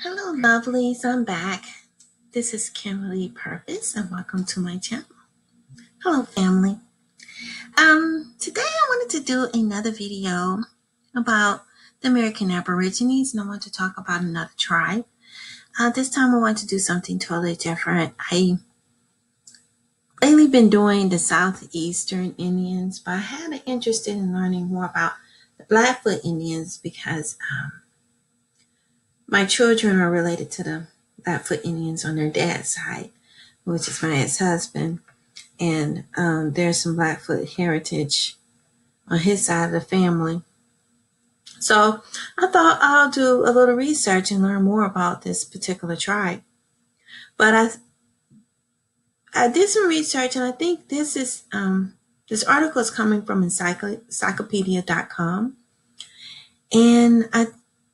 Hello, lovelies. I'm back. This is Kimberly Purpoz, and welcome to my channel. Hello, family. Today I wanted to do another video about the American Aborigines, and I want to talk about another tribe. This time I want to do something totally different. I lately been doing the Southeastern Indians, but I had an interest in learning more about the Blackfoot Indians because my children are related to the Blackfoot Indians on their dad's side, which is my ex-husband. And there's some Blackfoot heritage on his side of the family. So I thought I'll do a little research and learn more about this particular tribe. But I did some research, and I think this is this article is coming from encyclopedia.com. And I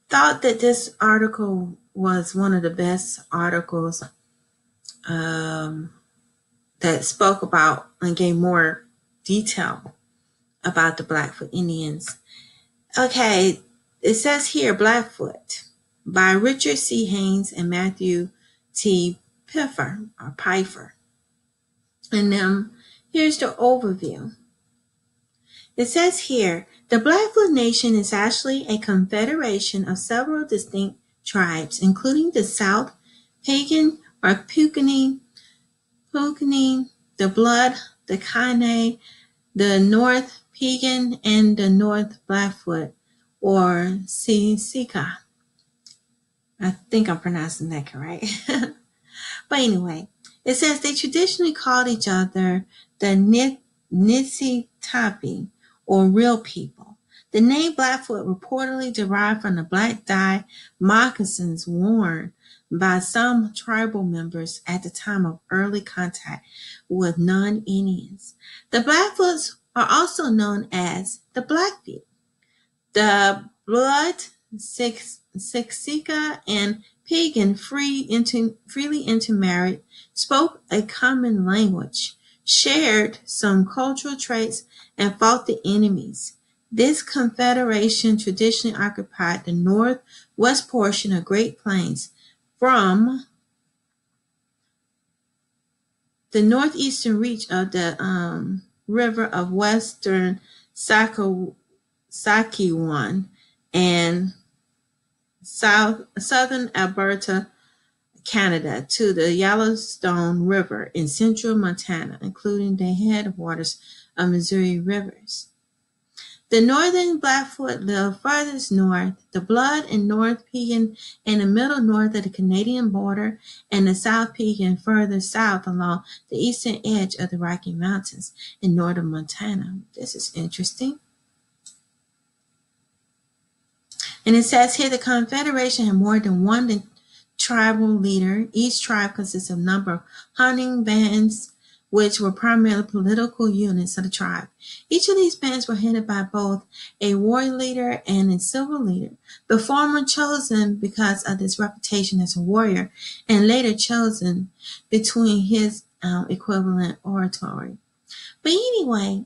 thought that this article was one of the best articles that spoke about and gave more detail about the Blackfoot Indians. Okay, it says here Blackfoot by Richard C. Haynes and Matthew T. Pfeffer or Pfeiffer. And here's the overview. It says here, the Blackfoot Nation is actually a confederation of several distinct tribes, including the South Pagan or Pukini, the Blood, the Kainai, the North Pagan, and the North Blackfoot or Siksika. I think I'm pronouncing that correct. But anyway, it says they traditionally called each other the Nisitapi, or real people. The name Blackfoot reportedly derived from the black dye moccasins worn by some tribal members at the time of early contact with non-Indians. The Blackfoots are also known as the Blackfeet. The Blood, Siksika, and Pagan freely intermarried, spoke a common language, shared some cultural traits, and fought the enemies. This confederation traditionally occupied the northwest portion of Great Plains from the northeastern reach of the river of western Saskatchewan and southern Alberta, Canada, to the Yellowstone River in central Montana, including the headwaters of Missouri rivers. The northern Blackfoot live furthest north, the Blood and North Pagan in the middle north of the Canadian border, and the South Pagan further south along the eastern edge of the Rocky Mountains in northern Montana. This is interesting. And it says here the Confederation had more than one tribal leader. Each tribe consists of a number of hunting bands, which were primarily political units of the tribe. Each of these bands were headed by both a warrior leader and a civil leader, the former chosen because of his reputation as a warrior, and later chosen between his equivalent oratory. But anyway,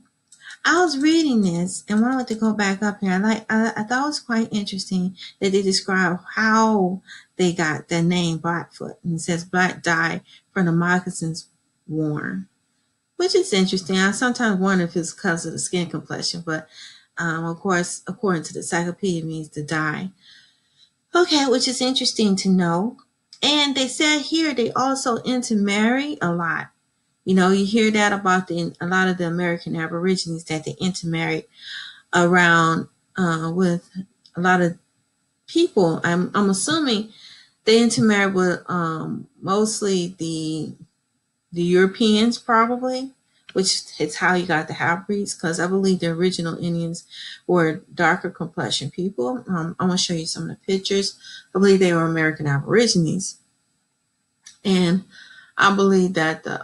I was reading this, and when I went to go back up here, I thought it was quite interesting that they describe how they got their name Blackfoot. And it says black dye from the moccasins worn, which is interesting. I sometimes wonder if it's because of the skin complexion, but of course, according to the encyclopedia, it means to dye. Okay, which is interesting to know. And they said here they also intermarry a lot. You know, you hear that about a lot of the American Aborigines, that they intermarried around with a lot of people. I'm assuming they intermarried with mostly the Europeans, probably, which is how you got the half-breeds, because I believe the original Indians were darker complexion people. I'm going to show you some of the pictures. I believe they were American Aborigines. And I believe that the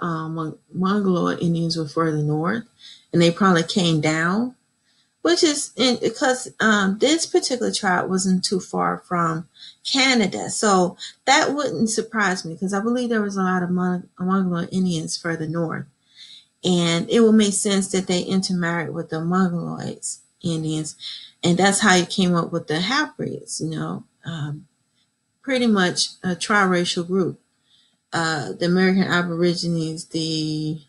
Mongoloid Indians were further north, and they probably came down, which is because this particular tribe wasn't too far from Canada. So that wouldn't surprise me, because I believe there was a lot of Mongoloid Indians further north. And it would make sense that they intermarried with the Mongoloid Indians. And that's how you came up with the half-breeds, you know. pretty much a triracial group. The American Aborigines, the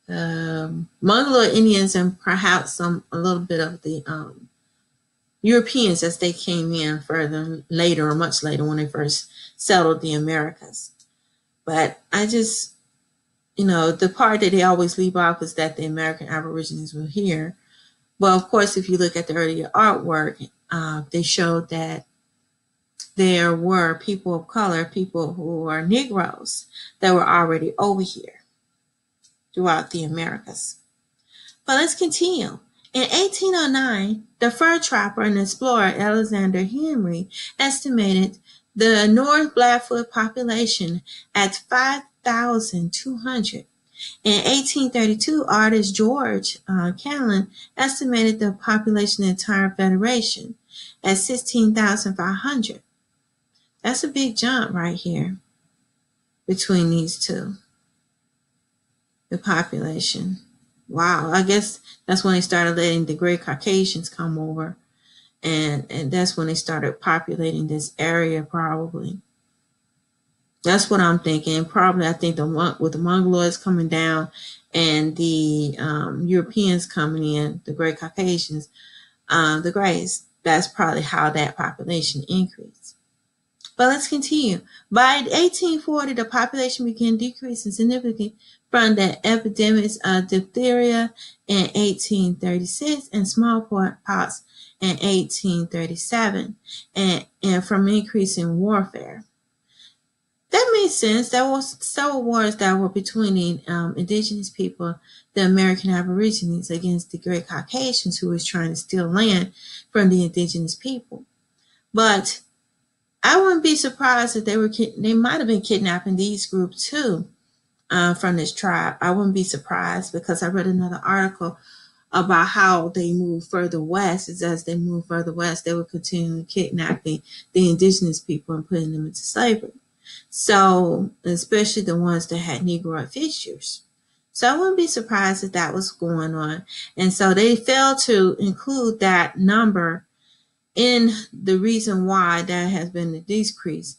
Mongoloid Indians, and perhaps a little bit of the Europeans as they came in further later or much later when they first settled the Americas. But I just, the part that they always leave off is that the American Aborigines were here. Well, of course, if you look at the earlier artwork, they showed that there were people of color, people who are Negroes, that were already over here throughout the Americas. But let's continue. In 1809, the fur trapper and explorer Alexander Henry estimated the North Blackfoot population at 5,200. In 1832, artist George Canlon estimated the population of the entire Federation at 16,500. That's a big jump right here between these two. The population. Wow, I guess that's when they started letting the Great Caucasians come over. And that's when they started populating this area, probably. That's what I'm thinking. Probably, I think with the Mongoloids coming down and the Europeans coming in, the Great Caucasians, the Greys, that's probably how that population increased. But let's continue. By 1840, the population began decreasing significantly from the epidemics of diphtheria in 1836 and smallpox in 1837, and from increasing warfare. That makes sense. There were several wars that were between the indigenous people, the American Aborigines, against the Great Caucasians, who was trying to steal land from the indigenous people. But I wouldn't be surprised if they might have been kidnapping these groups too, from this tribe. I wouldn't be surprised, because I read another article about how they moved further west. As they moved further west, they were continuing kidnapping the indigenous people and putting them into slavery. So, especially the ones that had Negroid fixtures. So I wouldn't be surprised if that was going on. And so they failed to include that number in the reason why there has been a decrease.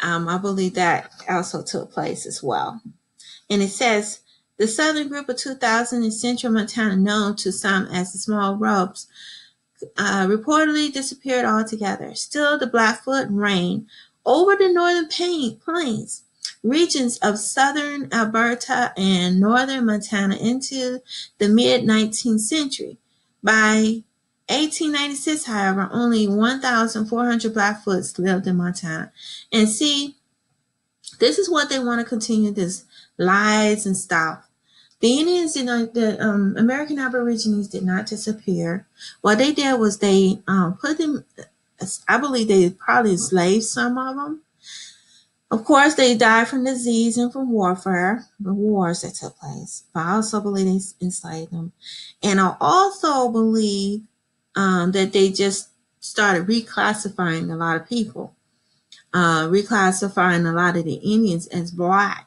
I believe that also took place as well. And it says, the southern group of 2,000 in central Montana, known to some as the Small Robes, reportedly disappeared altogether. Still, the Blackfoot reigned over the northern plains, regions of southern Alberta and northern Montana into the mid-19th century. By 1896, however, only 1,400 Blackfoots lived in Montana. And see, this is what they want to continue, this lies and stuff. The Indians the American Aborigines did not disappear. What they did was they put them, I believe they probably enslaved some of them. Of course, they died from disease and from warfare, the wars that took place. But I also believe they enslaved them. And I also believe that they just started reclassifying a lot of people, reclassifying a lot of the Indians as black.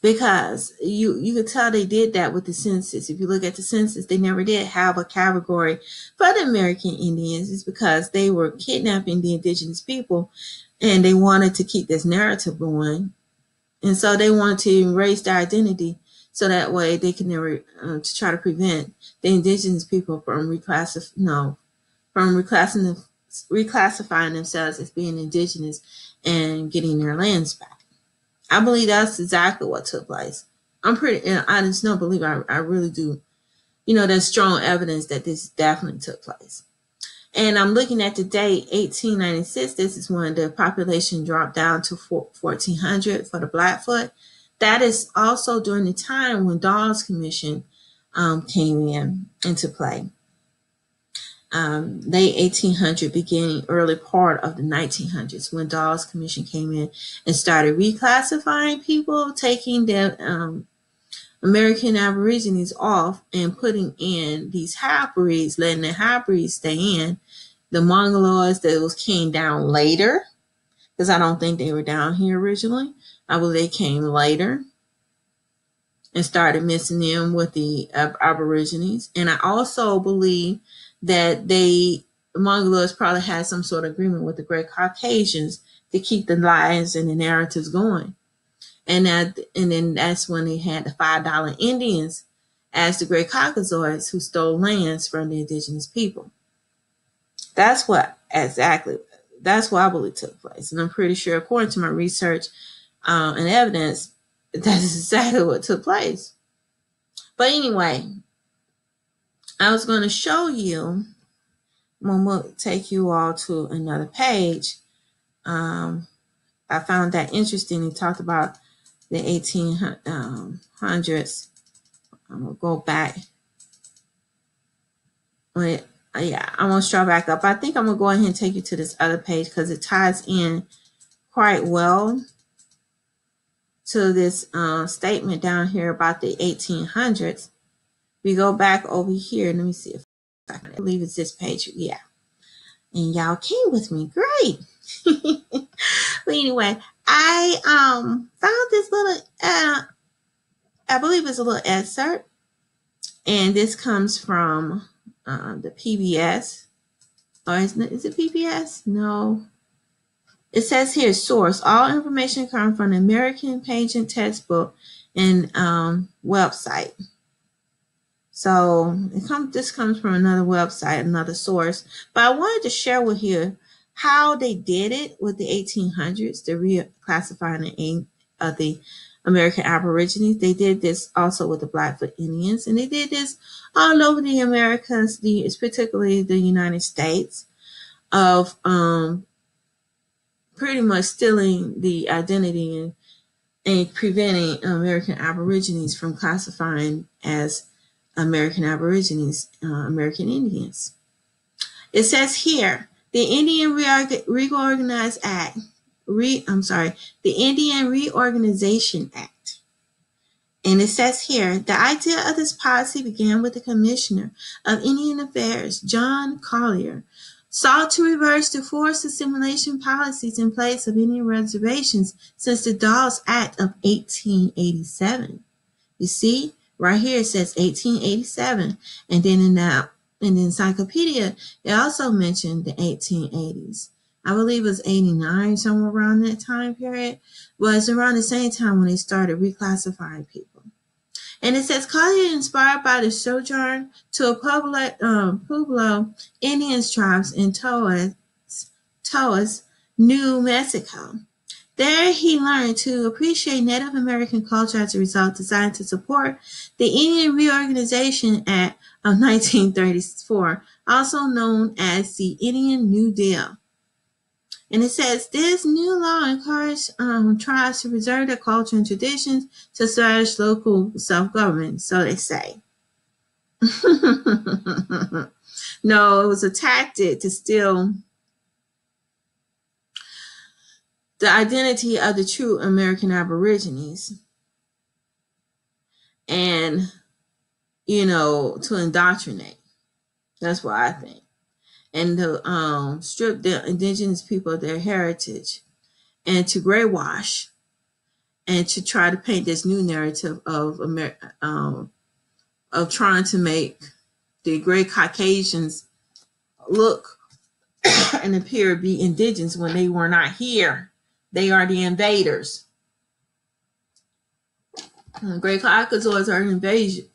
Because you could tell they did that with the census. If you look at the census, they never did have a category for the American Indians. It's because they were kidnapping the indigenous people, and they wanted to keep this narrative going. And so they wanted to erase their identity, so that way they can never to try to prevent the indigenous people from reclassifying themselves as being indigenous and getting their lands back. I believe that's exactly what took place. I just don't believe, I really do. There's strong evidence that this definitely took place. And I'm looking at the date, 1896. This is when the population dropped down to 1,400 for the Blackfoot. That is also during the time when Dawes Commission came into play. Late 1800, beginning early part of the 1900s, when Dawes Commission came in and started reclassifying people, taking the American Aborigines off and putting in these half-breeds, letting the half-breeds stay in. The Mongoloids that came down later, because I don't think they were down here originally. I believe they came later and started mixing in with the Aborigines. And I also believe that they Mongoloids probably had some sort of agreement with the Great Caucasians to keep the lies and the narratives going. And then that's when they had the $5 Indians as the Great Caucasoids who stole lands from the indigenous people. That's what I believe took place. And I'm pretty sure, according to my research and evidence, that is exactly what took place. But anyway, I was going to show you, we'll take you all to another page. I found that interesting. He talked about the 1800s. I'm going to go back. I'm going to start back up. I think I'm going to go ahead and take you to this other page because it ties in quite well to this statement down here about the 1800s. We go back over here. Let me see if I believe it's this page. Yeah. And y'all came with me. Great. But anyway, I found this little, I believe it's a little excerpt. And this comes from the PBS. Or is it PBS? No. It says here, source. All information comes from the American Pageant textbook and website. So this comes from another website, another source. But I wanted to share with you how they did it with the 1800s, the reclassifying of the American Aborigines. They did this also with the Blackfoot Indians, and they did this all over the Americas, particularly the United States, of pretty much stealing the identity and preventing American Aborigines from classifying as American Aborigines, American Indians. It says here, the Indian Reorganization Act, the Indian Reorganization Act. And it says here, the idea of this policy began with the Commissioner of Indian Affairs, John Collier, sought to reverse the forced assimilation policies in place of Indian reservations since the Dawes Act of 1887. You see, right here it says 1887, and then in the encyclopedia, it also mentioned the 1880s. I believe it was 89, somewhere around that time period. Well, it's around the same time when they started reclassifying people. And it says, Collier, inspired by the sojourn to a Pueblo Indians tribes in Taos, New Mexico. There he learned to appreciate Native American culture. As a result, decided to support the Indian Reorganization Act of 1934, also known as the Indian New Deal. And it says, this new law encouraged tribes to preserve their culture and traditions to establish local self-government, so they say. No, it was a tactic to steal the identity of the true American Aborigines and, to indoctrinate. That's what I think. And to strip the indigenous people of their heritage and to graywash and to try to paint this new narrative of trying to make the Great Caucasians look and appear to be indigenous when they were not here. They are the invaders. Great Caucasoids are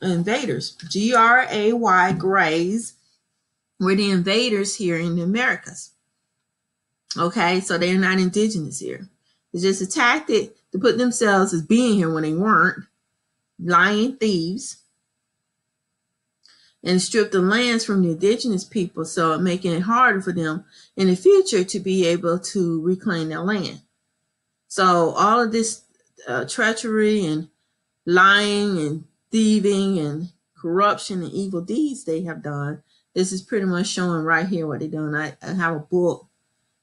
invaders. G-R-A-Y, Grays. We're the invaders here in the Americas. Okay, so they're not indigenous here. It's just a tactic to put themselves as being here when they weren't. Lying thieves. And strip the lands from the indigenous people, so making it harder for them in the future to be able to reclaim their land. So all of this treachery and lying and thieving and corruption and evil deeds they have done, this is pretty much showing right here what they're doing. I have a book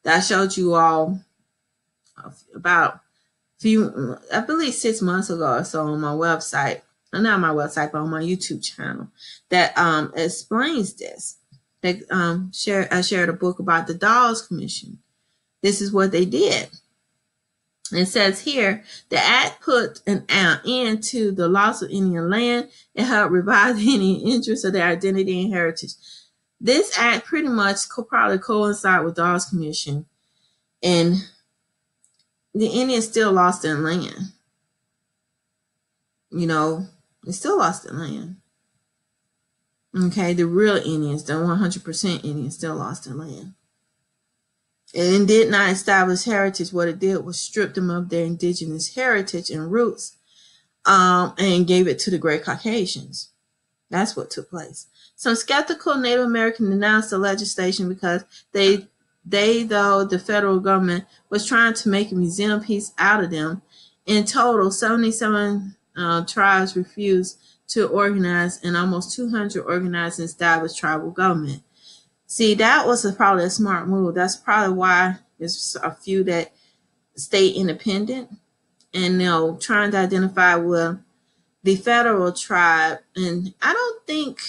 that I showed you all about I believe 6 months ago or so on my website. Not my website, but on my YouTube channel that explains this. I shared a book about the Dawes Commission. This is what they did. It says here, the act put an end to the loss of Indian land and helped revive the Indian interests of their identity and heritage. This act pretty much could probably coincide with Dawes Commission, and the Indians still lost their land. You know, they still lost their land. Okay, the real Indians, the 100% Indians, still lost their land. And did not establish heritage. What it did was strip them of their indigenous heritage and roots, and gave it to the Great Caucasians. That's what took place. Some skeptical Native Americans denounced the legislation because though the federal government was trying to make a museum piece out of them. In total, 77 tribes refused to organize, and almost 200 organized and established tribal government. See, that was probably a smart move. That's probably why there's a few that stay independent and trying to identify with the federal tribe. And I don't think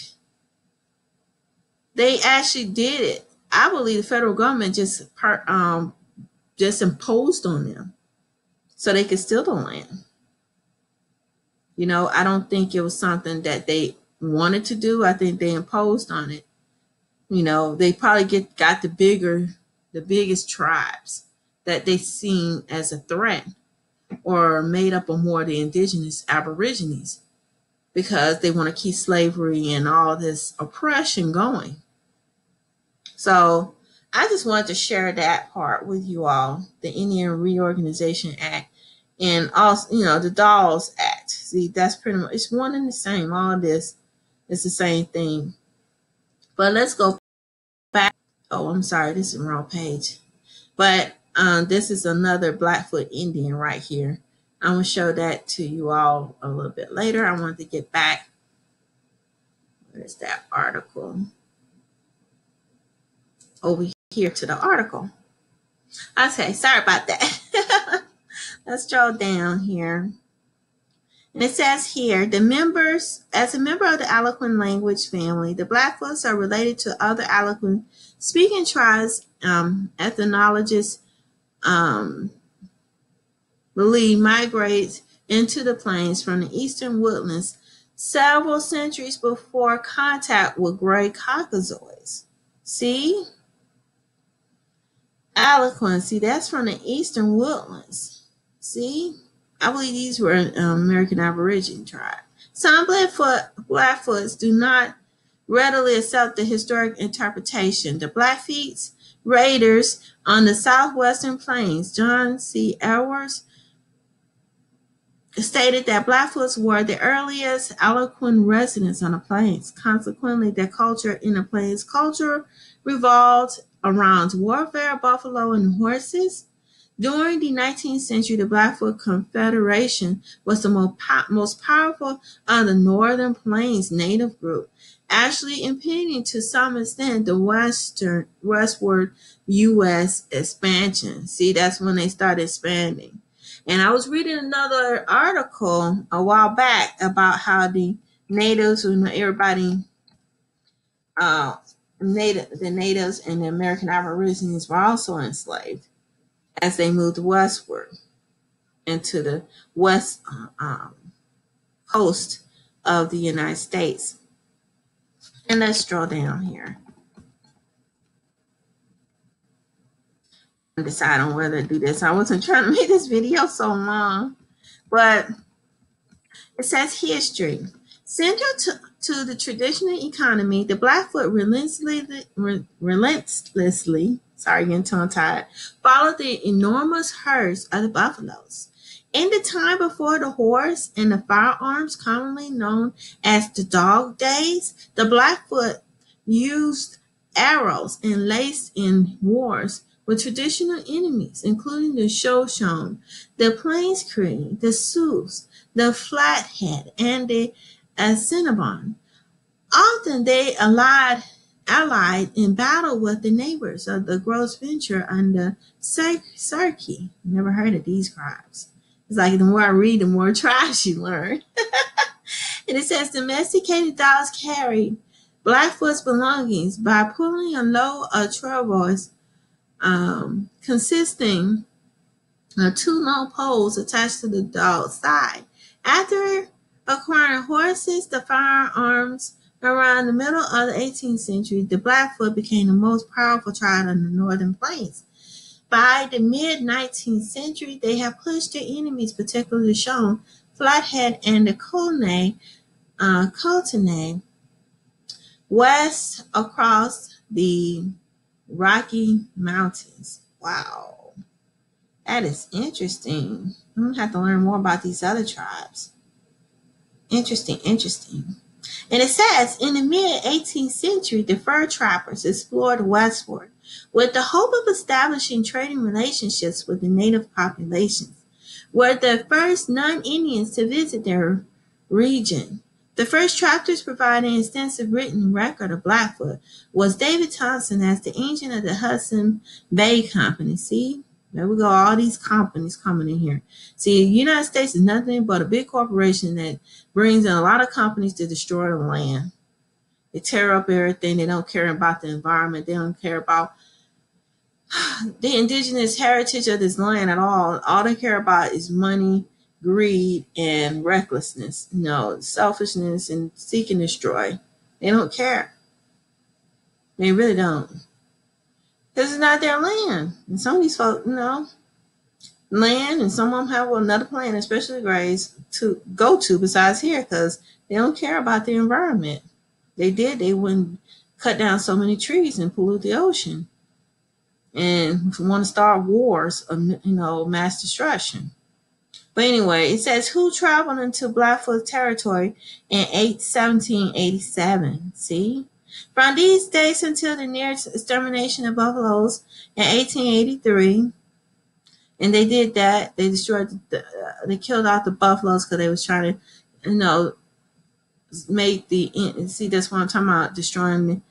they actually did it. I believe the federal government just imposed on them so they could steal the land. I don't think it was something that they wanted to do. I think they imposed on it. They probably got the biggest tribes that they seen as a threat, or made up of more of the indigenous Aborigines, because they want to keep slavery and all this oppression going. So I just wanted to share that part with you all, the Indian Reorganization Act, and also, the Dawes Act. See, that's pretty much, it's one and the same. All of this is the same thing. But let's go back. Oh, I'm sorry, this is the wrong page. But this is another Blackfoot Indian right here. I'm going to show that to you all a little bit later. I wanted to get back. Where's that article? Over here to the article. Okay, sorry about that. Let's scroll down here. And it says here, as a member of the Algonquin language family, the Blackfoots are related to other Algonquin speaking tribes. Ethnologists believe migrates into the plains from the eastern woodlands several centuries before contact with gray caucasoids. See? Algonquin, see, that's from the eastern woodlands. See? I believe these were American Aboriginal tribe. Some Blackfoots do not readily accept the historic interpretation. The Blackfeet raiders on the southwestern plains, John C. Edwards, stated that Blackfoots were the earliest Algonquin residents on the plains. Consequently, their culture in the plains revolved around warfare, buffalo, and horses. During the 19th century, the Blackfoot Confederation was the most powerful of the Northern Plains native group, actually impeding to some extent the westward U.S. expansion. See, that's when they started expanding. And I was reading another article a while back about how the natives, everybody, the natives and the American Aborigines were also enslaved as they moved westward into the west coast of the United States. And let's scroll down here and decide on whether to do this. I wasn't trying to make this video so long, but it says history. Central to the traditional economy, the Blackfoot relentlessly, sorry, getting tongue-tied, followed the enormous herds of the buffaloes. In the time before the horse and the firearms, commonly known as the dog days, the Blackfoot used arrows and laced in wars with traditional enemies, including the Shoshone, the Plains Cree, the Sioux, the Flathead, and the Assiniboine. Often they allied in battle with the neighbors of the Gross Venture and the Sarkey. Never heard of these tribes. It's like the more I read, the more tribes you learn. And it says domesticated dogs carried Blackfoot's belongings by pulling a load of travois consisting of two long poles attached to the dog's side. After acquiring horses, the firearms Around the middle of the 18th century, the Blackfoot became the most powerful tribe on the Northern Plains. By the mid-19th century, they have pushed their enemies, particularly the Shon, Flathead, and the Kootenai, west across the Rocky Mountains. Wow, that is interesting. I'm going to have to learn more about these other tribes. Interesting. And it says, in the mid-18th century, the fur trappers explored westward with the hope of establishing trading relationships with the native populations, were the first non-Indians to visit their region. The first trappers providing an extensive written record of Blackfoot was David Thompson as the agent of the Hudson Bay Company. See? There we go, all these companies coming in here. See, the United States is nothing but a big corporation that brings in a lot of companies to destroy the land. They tear up everything. They don't care about the environment. They don't care about the indigenous heritage of this land at all. All they care about is money, greed, and recklessness. Selfishness and seek and destroy. They don't care. They really don't. Because it's not their land. And some of these folks, land, and some of them have another planet, especially the Greys, to go to besides here, because they don't care about the environment. They wouldn't cut down so many trees and pollute the ocean. And want to start wars of, mass destruction. But anyway, it says who traveled into Blackfoot territory in 1787. See? From these days until the near extermination of buffaloes in 1883, and they did that. They destroyed, they killed out the buffaloes because they was trying to, make that's what I'm talking about, destroying,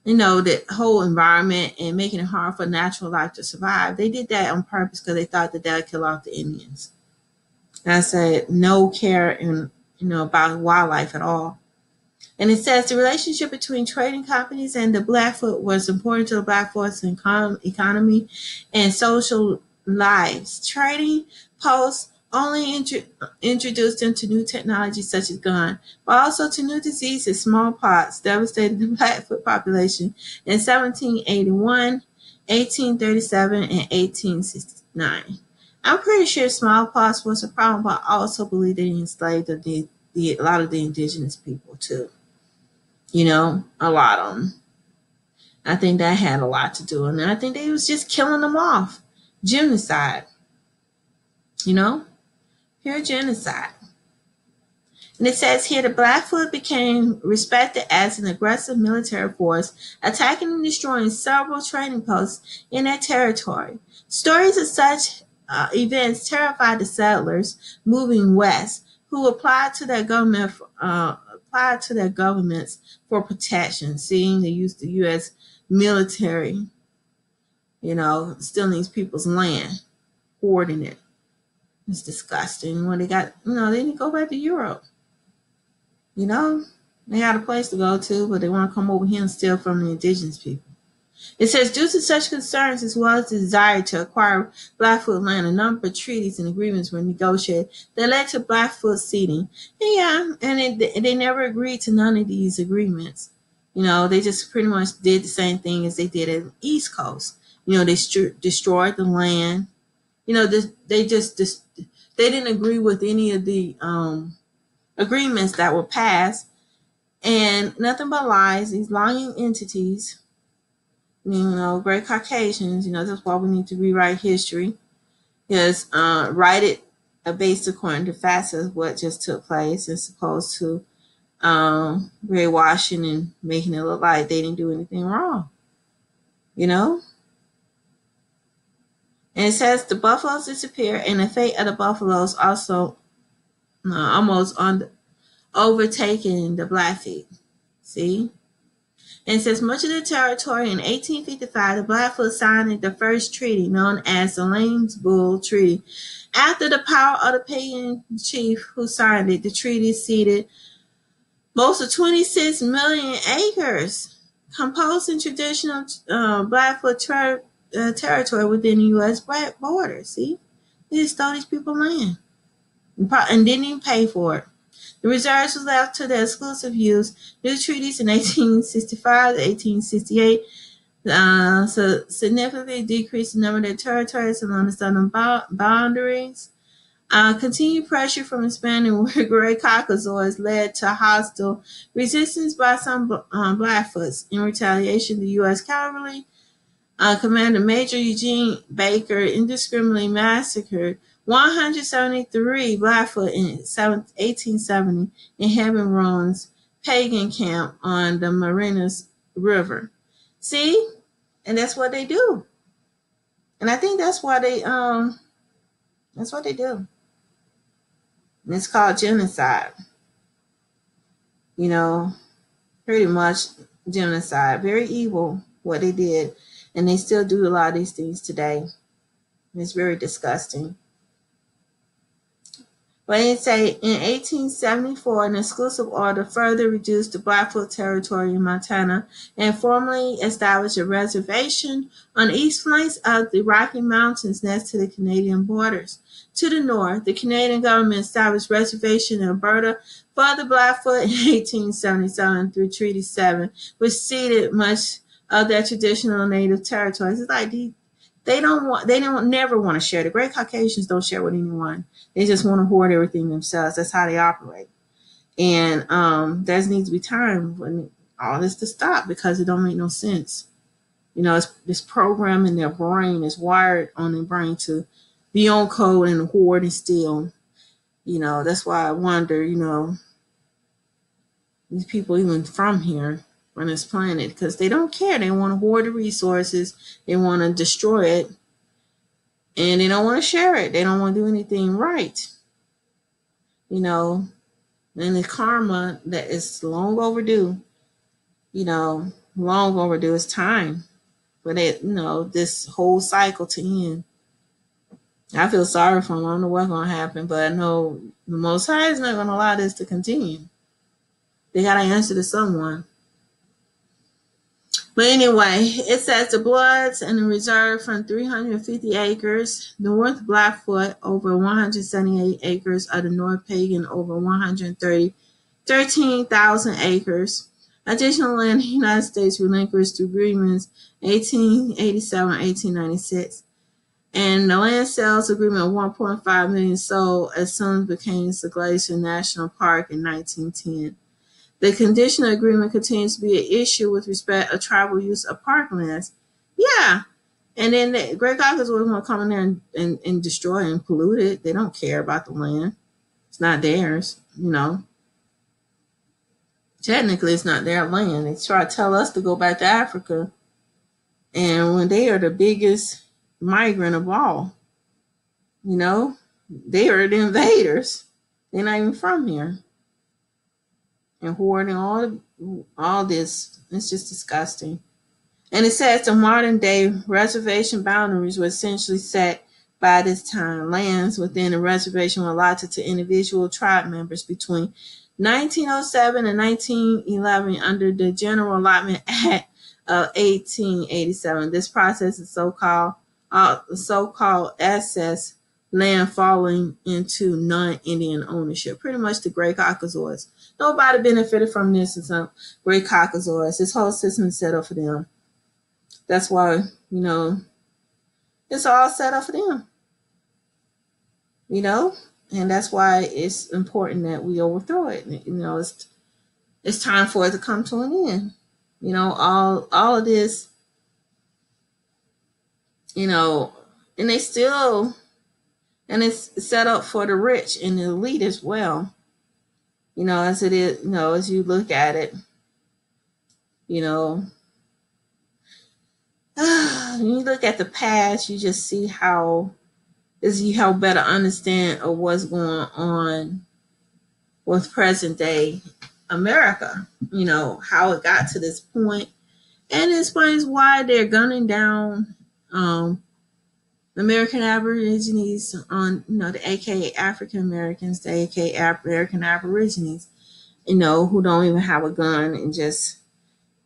the whole environment and making it hard for natural life to survive. They did that on purpose because they thought that would kill off the Indians. And I said, no care about wildlife at all. And it says the relationship between trading companies and the Blackfoot was important to the Blackfoot's economy and social lives. Trading posts only introduced them to new technologies such as gun, but also to new diseases. Smallpox devastated the Blackfoot population in 1781, 1837, and 1869. I'm pretty sure smallpox was a problem, but I also believe they enslaved a lot of the indigenous people too. A lot of them. I think that had a lot to do with it. I think they was just killing them off. Genocide. Pure genocide. And it says here the Blackfoot became respected as an aggressive military force, attacking and destroying several trading posts in their territory. Stories of such events terrified the settlers moving west, who applied to their governments for protection. Seeing they used the U.S. military, stealing these people's land, hoarding it. It's disgusting. When they got, they didn't go back to Europe. They had a place to go to, but they want to come over here and steal from the indigenous people. It says, due to such concerns as well as the desire to acquire Blackfoot land, a number of treaties and agreements were negotiated that led to Blackfoot ceding. And they never agreed to none of these agreements. They just pretty much did the same thing as they did at the East Coast. They destroyed the land. They didn't agree with any of the agreements that were passed, and nothing but lies. These lying entities. Great Caucasians, that's why we need to rewrite history. Is write it based according to facts of what just took place, as opposed to brainwashing and making it look like they didn't do anything wrong. And it says the buffaloes disappear, and the fate of the buffaloes also almost overtaking the Blackfeet. See? And since much of the territory in 1855, the Blackfoot signed the first treaty known as the Lane's Bull Treaty. After the power of the pagan chief who signed it, the treaty ceded most of 26 million acres, composing traditional Blackfoot territory within the U.S. border. See? They just stole these people land and didn't even pay for it. The reserves was left to their exclusive use. New treaties in 1865 to 1868 so significantly decreased the number of their territories along the southern boundaries. Continued pressure from expanding Gray Caucasoids led to hostile resistance by some Blackfoots. In retaliation, the U.S. cavalry Commander Major Eugene Baker indiscriminately massacred 173 Blackfoot in 1870 in Hebron's pagan camp on the Marinas River. See? And that's what they do. And I think that's what they do. And it's called genocide. Pretty much genocide. Very evil what they did. And they still do a lot of these things today. And it's very disgusting. But it say in 1874, an exclusive order further reduced the Blackfoot territory in Montana and formally established a reservation on the east flanks of the Rocky Mountains next to the Canadian borders. To the north, the Canadian government established reservation in Alberta for the Blackfoot in 1877 through Treaty 7, which ceded much of their traditional native territories. It's like they don't never want to share. The Great Caucasians don't share with anyone. They just want to hoard everything themselves. That's how they operate. And there needs to be time when all this to stop because it don't make no sense. It's this program in their brain is wired on their brain to be on code and hoard and steal. That's why I wonder, these people even from here on this planet, because they don't care. They want to hoard the resources. They want to destroy it. And they don't want to share it. They don't want to do anything right. And the karma that is long overdue, long overdue. It's time for that, this whole cycle to end. I feel sorry for them. I don't know what's going to happen, but I know the Most High is not going to allow this to continue. They got to answer to someone. But anyway, it says the Bloods and the reserve from 350 acres, North Blackfoot over 178 acres of the North Pagan over 13,000 acres. Additional land in the United States relinquished through agreements 1887 and 1896. And the land sales agreement of 1.5 million sold as soon as became the Glacier National Park in 1910. The conditional agreement continues to be an issue with respect to tribal use of parklands. Yeah. And then the Great Caucasoids want to come in there and destroy and pollute it. They don't care about the land. It's not theirs, Technically, it's not their land. They try to tell us to go back to Africa. And when they are the biggest migrant of all, they are the invaders. They're not even from here. And hoarding all this. It's just disgusting. And it says the modern day reservation boundaries were essentially set by this time. Lands within the reservation were allotted to individual tribe members between 1907 and 1911 under the General Allotment Act of 1887. This process is so-called access land falling into non-Indian ownership. Pretty much the Great Caucasoids. Nobody benefited from this and Great Caucasoids. This whole system is set up for them. That's why, it's all set up for them. And that's why it's important that we overthrow it. It's time for it to come to an end. All of this, and they still, and it's set up for the rich and the elite as well. As it is, as you look at it, when you look at the past, you just see how better understand of what's going on with present day America, how it got to this point, and it explains why they're gunning down American Aborigines on, the AKA African Americans, the AKA American Aborigines, who don't even have a gun and just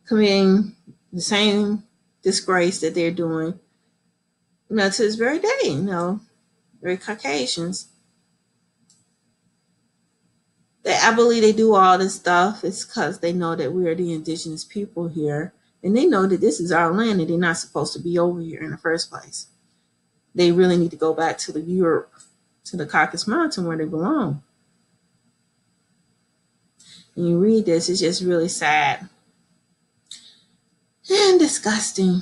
committing the same disgrace that they're doing, to this very day, very Caucasians. I believe they do all this stuff. It's because they know that we are the indigenous people here. And they know that this is our land and they're not supposed to be over here in the first place. They really need to go back to the Europe, to the Caucasus Mountain where they belong. And you read this, it's just really sad and disgusting.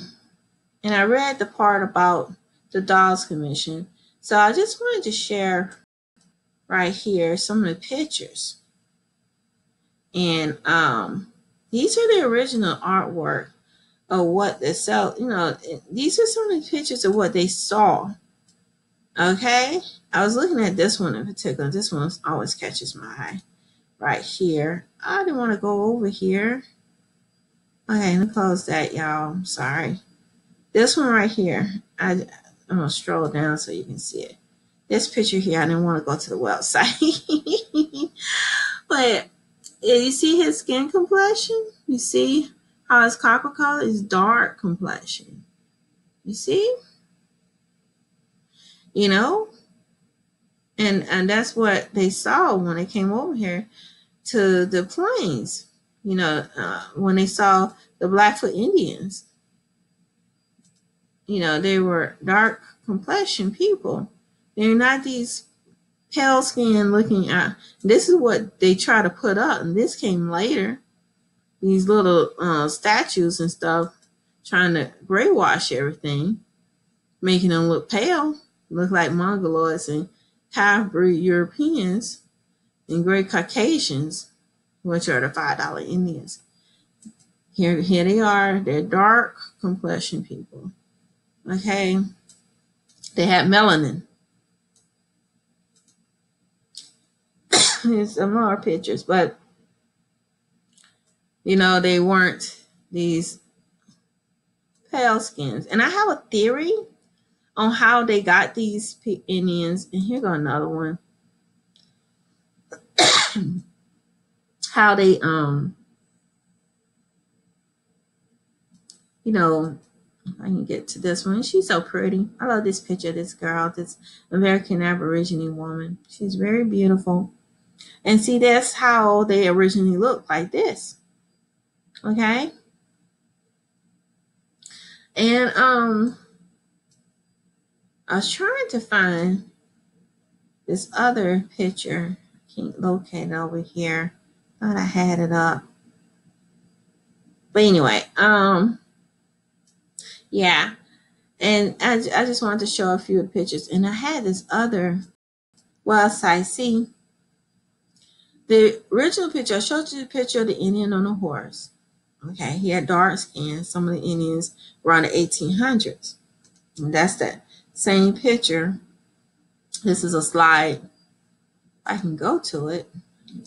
And I read the part about the Dawes Commission. So I just wanted to share right here some of the pictures. And these are the original artwork of what they sell. You know, these are some of the pictures of what they saw. Okay, I was looking at this one in particular. This one always catches my eye right here. I didn't want to go over here. Okay, let me close that, y'all. I'm sorry. This one right here, I'm going to stroll down so you can see it. This picture here, I didn't want to go to the website. But you see his skin complexion? You see how his copper color is dark complexion? You see? You know? And that's what they saw when they came over here to the plains. You know, when they saw the Blackfoot Indians. You know, they were dark complexion people. They're not these pale skin looking at. This is what they try to put up, and this came later. These little statues and stuff, trying to gray wash everything, making them look pale, look like Mongoloids and half-breed Europeans and gray Caucasians, which are the $5 Indians. Here they are. They're dark complexion people. Okay, they had melanin. Here's some more pictures, but you know, they weren't these pale skins. And I have a theory on how they got these Indians. And here go another one. How they you know, I can get to this one. She's so pretty. I love this picture of this girl, this American Aborigine woman. She's very beautiful. And see, that's how they originally looked, like this. Okay? And I was trying to find this other picture. I can't locate it over here. Thought I had it up. But anyway, yeah. And I just wanted to show a few of the pictures. And I had this other website. See, the original picture, I showed you the picture of the Indian on a horse. Okay, he had dark skin. Some of the Indians were around the 1800s. And that's that same picture. This is a slide. I can go to it.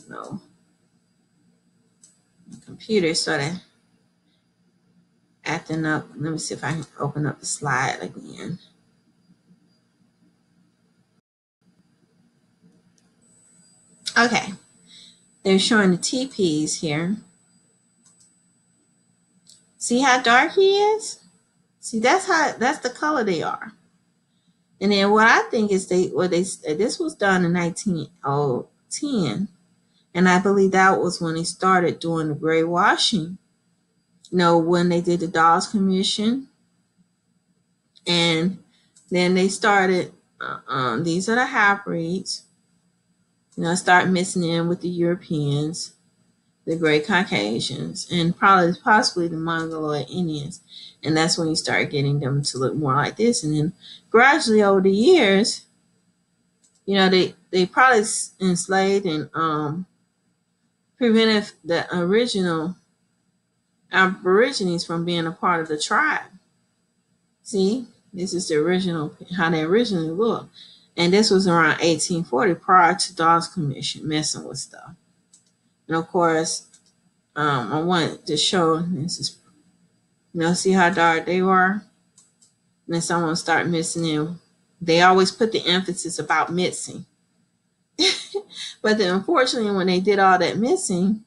No. The computer sort of acting up. Let me see if I can open up the slide again. Okay. They're showing the teepees here. See how dark he is? See, that's the color they are. And then what I think is this was done in 1910. And I believe that was when they started doing the gray washing. You know, when they did the Dawes Commission. And then they started, these are the half-breeds. You know, start mixing in with the Europeans, the gray Caucasians, and possibly the Mongoloid Indians. And that's when you start getting them to look more like this. And then gradually over the years, you know, they probably enslaved and prevented the original Aborigines from being a part of the tribe. See, this is the original, how they originally looked. And this was around 1840, prior to Dawes Commission, messing with stuff. And of course, I wanted to show, this is, you know, see how dark they were? And then someone start mixing in. They always put the emphasis about mixing. But then unfortunately, when they did all that mixing,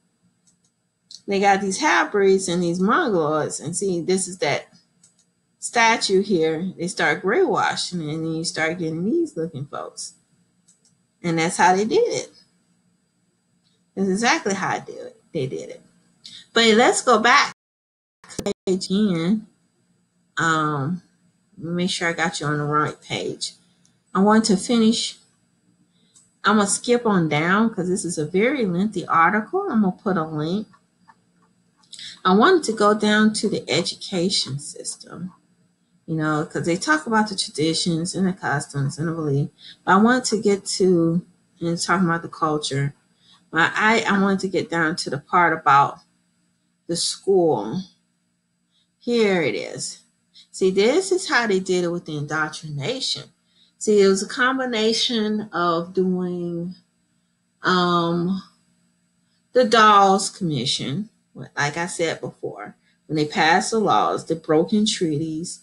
they got these half-breeds and these Mongoloids. And see, this is that statue here. They start gray washing, and then you start getting these looking folks. And that's how they did it. That's exactly how they did it. But let's go back to the page again. Make sure I got you on the right page. I want to finish. I'm going to skip on down because this is a very lengthy article. I'm going to put a link. I wanted to go down to the education system, because they talk about the traditions and the customs and the belief. But I wanted to get to, and talking about the culture, but I wanted to get down to the part about the school. Here it is. See, this is how they did it with the indoctrination. See, it was a combination of doing the Dawes Commission, like I said before, when they passed the laws, the broken treaties,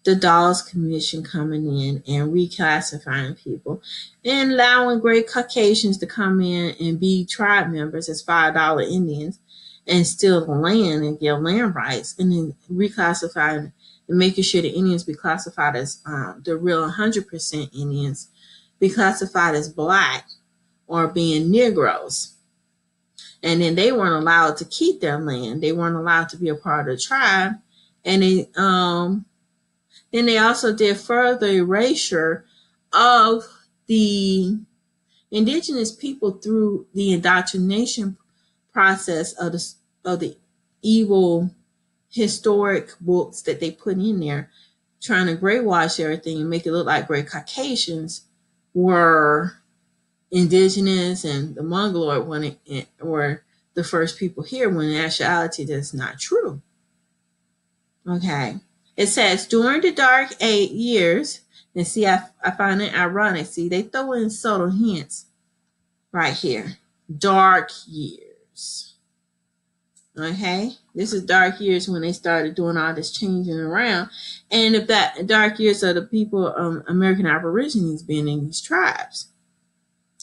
the Dawes Commission coming in and reclassifying people and allowing great Caucasians to come in and be tribe members as $5 Indians and steal the land and give land rights, and then reclassifying and making sure the Indians be classified as the real 100% Indians be classified as black or being Negroes. And then they weren't allowed to keep their land. They weren't allowed to be a part of the tribe. And then they also did further erasure of the indigenous people through the indoctrination process of the evil historic books that they put in there, trying to graywash everything and make it look like great Caucasians were indigenous and the Mongoloid were the first people here, when in actuality that's not true. Okay. It says, during the dark 8 years, and see, I find it ironic. See, they throw in subtle hints right here. Dark years. Okay. This is dark years when they started doing all this changing around. And if that dark years are the people, American Aborigines being in these tribes.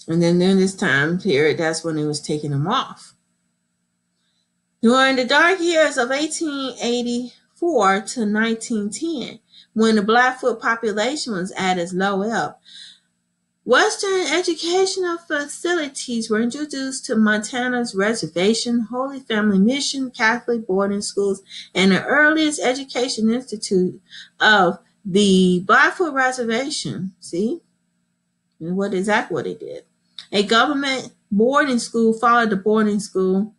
And then during this time period, that's when it was taking them off. During the dark years of 1884 to 1910, when the Blackfoot population was at its low ebb, Western educational facilities were introduced to Montana's reservation, Holy Family Mission, Catholic boarding schools, and the earliest education institute of the Blackfoot Reservation. See? And what they did. A government boarding school followed the boarding school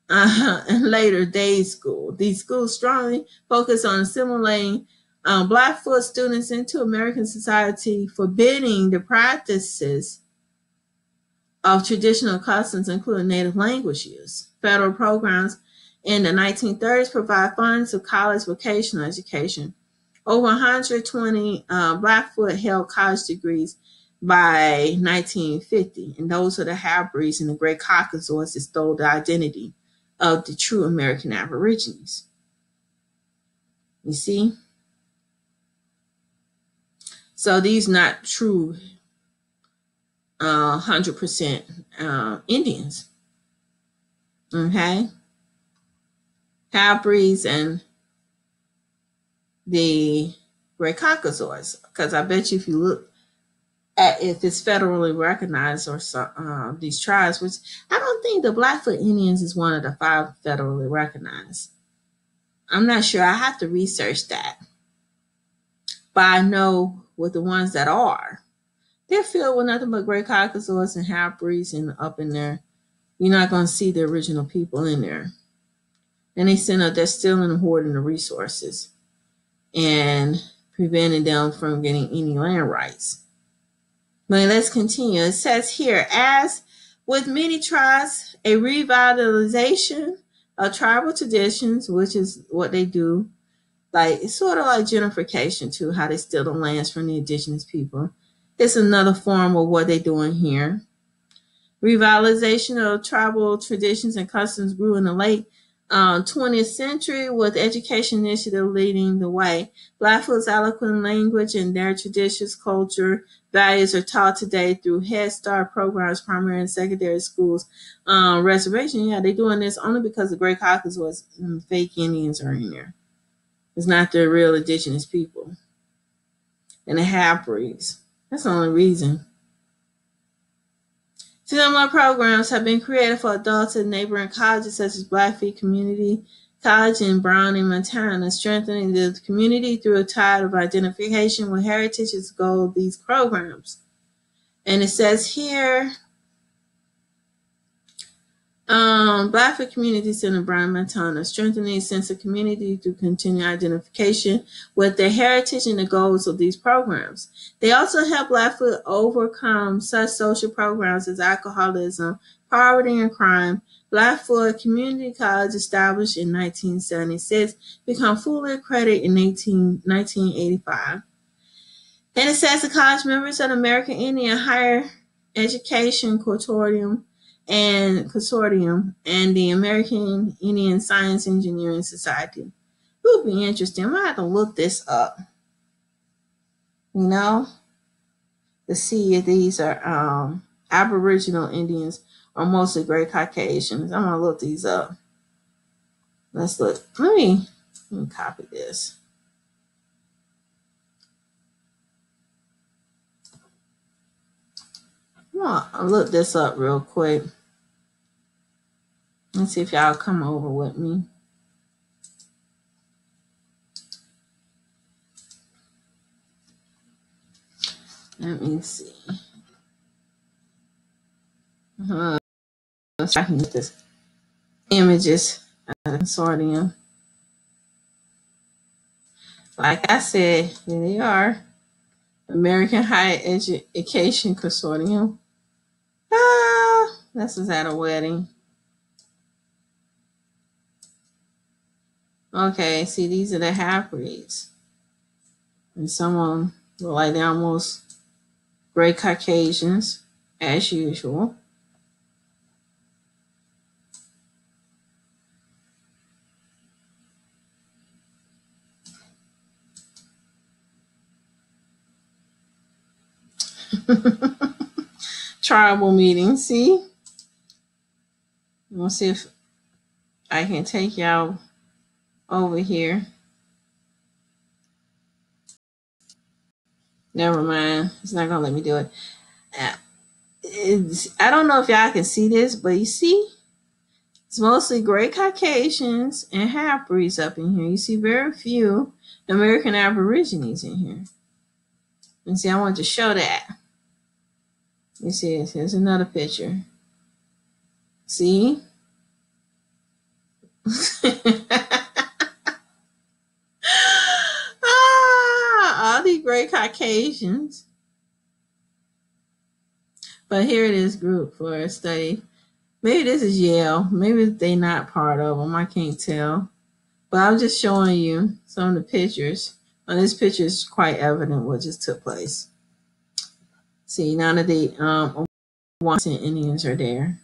and later day school. These schools strongly focus on assimilating Blackfoot students into American society, forbidding the practices of traditional customs, including native language use. Federal programs in the 1930s provide funds of college vocational education. Over 120 Blackfoot held college degrees by 1950, and those are the half-breeds and the Great Caucasoids that stole the identity of the true American Aborigines. You see? So these not true 100% Indians. Okay? Half-breeds and the Great Caucasoids. Because I bet you if you look at if it's federally recognized or these tribes, which I don't think the Blackfoot Indians is one of the 5 federally recognized. I'm not sure. I have to research that. But I know with the ones that are, they're filled with nothing but Great Caucasoids and half-breeds, and up in there, you're not going to see the original people in there. And they send out, they're stealing and hoarding the resources and preventing them from getting any land rights. But let's continue. It says here, as with many tribes, a revitalization of tribal traditions, which is what they do, like it's sort of like gentrification too, how they steal the lands from the indigenous people. It's another form of what they're doing here. Revitalization of tribal traditions and customs grew in the late 20th century, with education initiative leading the way. Blackfoot's eloquent language and their traditions, culture, values are taught today through Head Start programs, primary and secondary schools. Reservation, yeah, they're doing this only because the Great Caucasoids and fake Indians are in there. It's not the real indigenous people. And the half-breeds. That's the only reason. Similar programs have been created for adults in neighboring colleges such as Blackfoot Community College in Browning, Montana, strengthening the community through a tide of identification with heritage is the goal of these programs. And it says here, Blackfoot Community Center, Browning, Montana, strengthening a sense of community through continued identification with their heritage and the goals of these programs. They also help Blackfoot overcome such social programs as alcoholism, poverty, and crime. Blackfoot Community College, established in 1976, became fully accredited in 1985. And it says the college members of the American Indian Higher Education Consortium and the American Indian Science Engineering Society. It would be interesting. I'm going to have to look this up, to see if these are Aboriginal Indians or mostly Gray Caucasians. I'm going to look these up. Let's look. Let me copy this. I'll look this up real quick. Let's see if y'all come over with me. Let me see. Let's try to get this images of the consortium. Like I said, here they are. American Higher Education Consortium. This is at a wedding. Okay, see, these are the half-breeds. And some of them look like they're almost Gray Caucasians, as usual. Tribal meeting, see? We'll see if I can take y'all over here. Never mind. It's not going to let me do it. I don't know if y'all can see this, but you see? It's mostly Gray Caucasians and half-breeds up in here. You see very few American Aborigines in here. And see, I want to show that. You see, here's another picture. See? All these Gray Caucasians. But here it is, group for a study. Maybe this is Yale. Maybe they're not part of them. I can't tell. But I'm just showing you some of the pictures. On this picture, it's quite evident what just took place. See, none of the Washington Indians are there.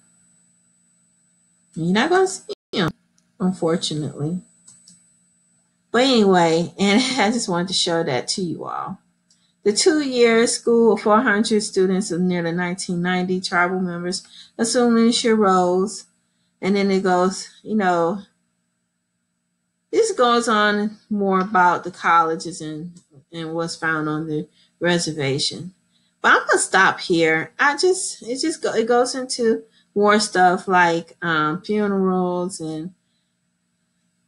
You're not going to see them, unfortunately. But anyway, and I just wanted to show that to you all. The 2-year school of 400 students of nearly 1990 tribal members assume leadership roles. And then it goes, this goes on more about the colleges and what's found on the reservation. But I'm gonna stop here. It goes into more stuff like funerals and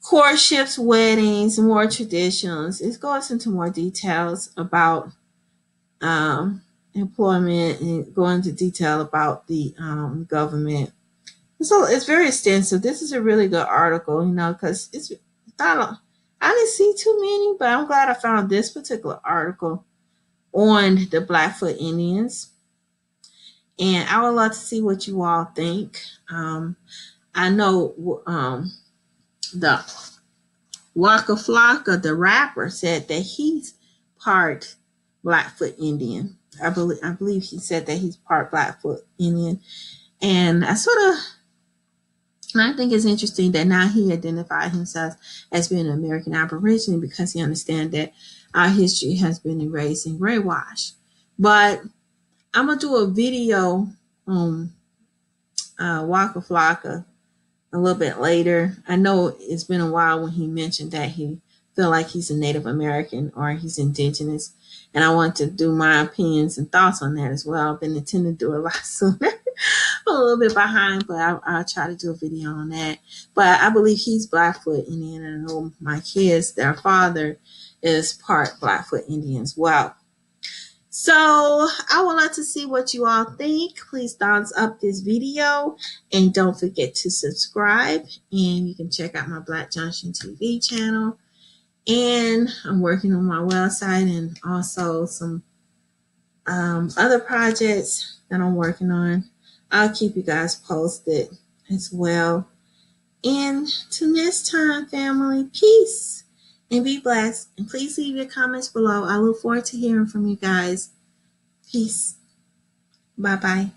courtships, weddings, more traditions. It goes into more details about employment and go into detail about the government. So it's very extensive. This is a really good article, because it's not. I didn't see too many, but I'm glad I found this particular article on the Blackfoot Indians. And I would love to see what you all think. I know the Waka Flocka, the rapper, said that he's part Blackfoot Indian. I believe he said that he's part Blackfoot Indian. And I think it's interesting that now he identified himself as being an American Aborigine because he understands that our history has been erased and brainwashed. But I'm going to do a video on Waka Flocka a little bit later. I know it's been a while when he mentioned that he feel like he's a Native American or he's indigenous. And I want to do my opinions and thoughts on that as well. I've been intending to do a lot sooner. a little bit behind, but I'll try to do a video on that. But I believe he's Blackfoot Indian, and I know my kids, their father is part Blackfoot Indian as well. So I would like to see what you all think. Please thumbs up this video, and don't forget to subscribe. And you can check out my Black Junction TV channel. And I'm working on my website and also some other projects that I'm working on. I'll keep you guys posted as well. And till next time, family, peace and be blessed. And please leave your comments below. I look forward to hearing from you guys. Peace. Bye-bye.